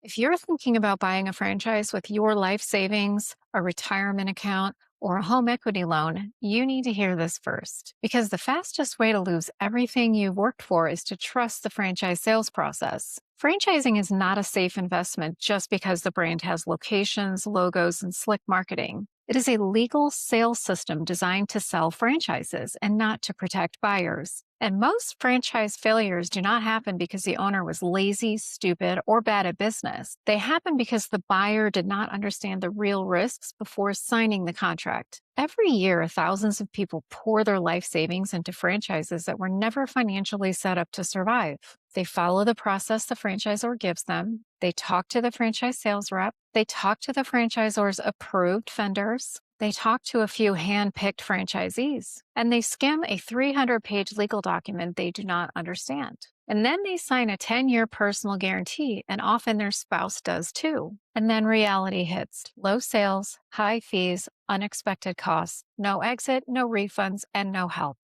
If you're thinking about buying a franchise with your life savings, a retirement account, or a home equity loan, you need to hear this first. Because the fastest way to lose everything you've worked for is to trust the franchise sales process. Franchising is not a safe investment just because the brand has locations, logos, and slick marketing. It is a legal sales system designed to sell franchises and not to protect buyers. And most franchise failures do not happen because the owner was lazy, stupid, or bad at business. They happen because the buyer did not understand the real risks before signing the contract. Every year, thousands of people pour their life savings into franchises that were never financially set up to survive. They follow the process the franchisor gives them. They talk to the franchise sales rep. They talk to the franchisor's approved vendors. They talk to a few hand-picked franchisees, and they skim a 300-page legal document they do not understand. And then they sign a 10-year personal guarantee, and often their spouse does too. And then reality hits: low sales, high fees, unexpected costs, no exit, no refunds, and no help.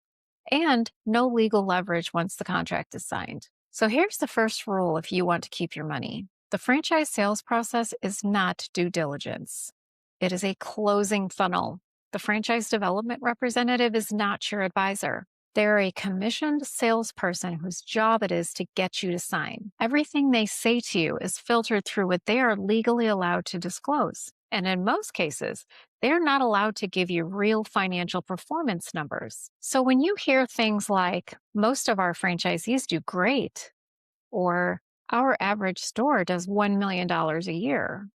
And no legal leverage once the contract is signed. So here's the first rule if you want to keep your money: the franchise sales process is not due diligence. It is a closing funnel. The franchise development representative is not your advisor. They're a commissioned salesperson whose job it is to get you to sign. Everything they say to you is filtered through what they are legally allowed to disclose. And in most cases, they're not allowed to give you real financial performance numbers. So when you hear things like, most of our franchisees do great, or our average store does $1 million a year,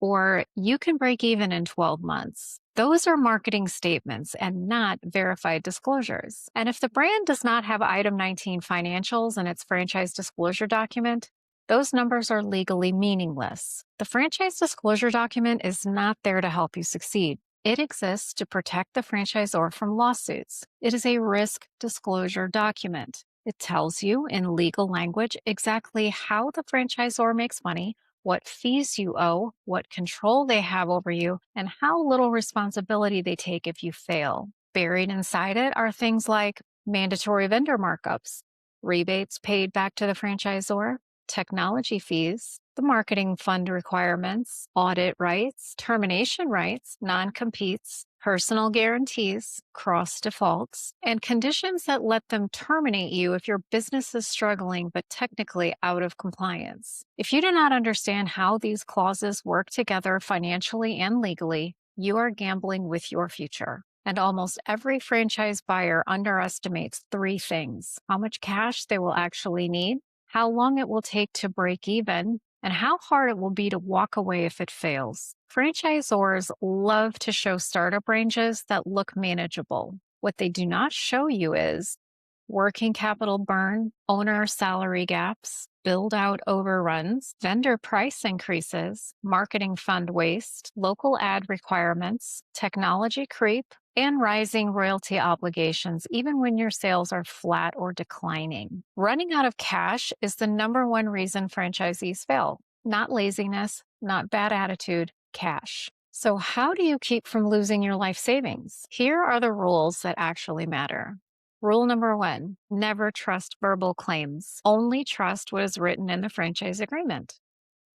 or you can break even in 12 months. Those are marketing statements and not verified disclosures. And if the brand does not have Item 19 financials in its franchise disclosure document, those numbers are legally meaningless. The franchise disclosure document is not there to help you succeed. It exists to protect the franchisor from lawsuits. It is a risk disclosure document. It tells you in legal language exactly how the franchisor makes money, what fees you owe, what control they have over you, and how little responsibility they take if you fail. Buried inside it are things like mandatory vendor markups, rebates paid back to the franchisor, technology fees, the marketing fund requirements, audit rights, termination rights, non-competes, personal guarantees, cross defaults, and conditions that let them terminate you if your business is struggling but technically out of compliance. If you do not understand how these clauses work together financially and legally, you are gambling with your future. And almost every franchise buyer underestimates three things: how much cash they will actually need, how long it will take to break even, and how hard it will be to walk away if it fails. Franchisors love to show startup ranges that look manageable. What they do not show you is working capital burn, owner salary gaps, build out overruns, vendor price increases, marketing fund waste, local ad requirements, technology creep, and rising royalty obligations, even when your sales are flat or declining. Running out of cash is the number one reason franchisees fail. Not laziness, not bad attitude, cash. So how do you keep from losing your life savings? Here are the rules that actually matter. Rule number one: never trust verbal claims. Only trust what is written in the franchise agreement.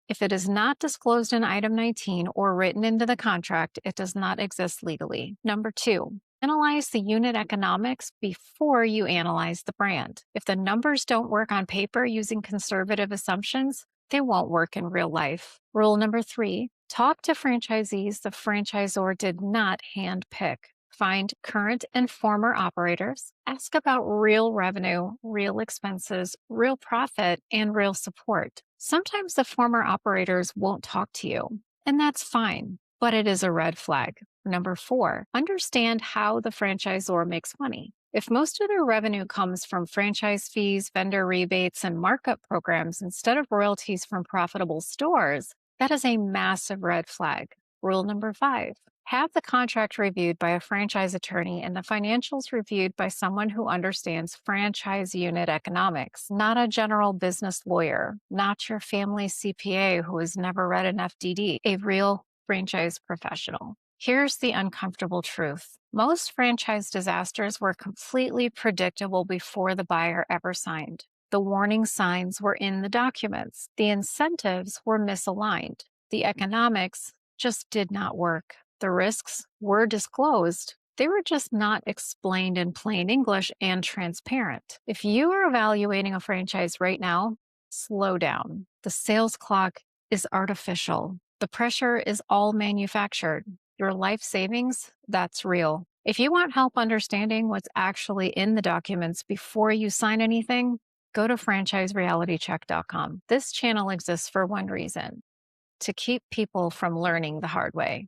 If it is not disclosed in Item 19 or written into the contract, it does not exist legally. Number two, analyze the unit economics before you analyze the brand. If the numbers don't work on paper using conservative assumptions, they won't work in real life. Rule number three, talk to franchisees the franchisor did not handpick. Find current and former operators. Ask about real revenue, real expenses, real profit, and real support. Sometimes the former operators won't talk to you, and that's fine, but it is a red flag. Number four, understand how the franchisor makes money. If most of their revenue comes from franchise fees, vendor rebates, and markup programs instead of royalties from profitable stores, that is a massive red flag. Rule number five, have the contract reviewed by a franchise attorney and the financials reviewed by someone who understands franchise unit economics, not a general business lawyer, not your family CPA who has never read an FDD, a real franchise professional. Here's the uncomfortable truth. Most franchise disasters were completely predictable before the buyer ever signed. The warning signs were in the documents. The incentives were misaligned. The economics just did not work. The risks were disclosed. They were just not explained in plain English and transparent. If you are evaluating a franchise right now, slow down. The sales clock is artificial. The pressure is all manufactured. Your life savings, that's real. If you want help understanding what's actually in the documents before you sign anything, go to franchiserealitycheck.com. This channel exists for one reason: to keep people from learning the hard way.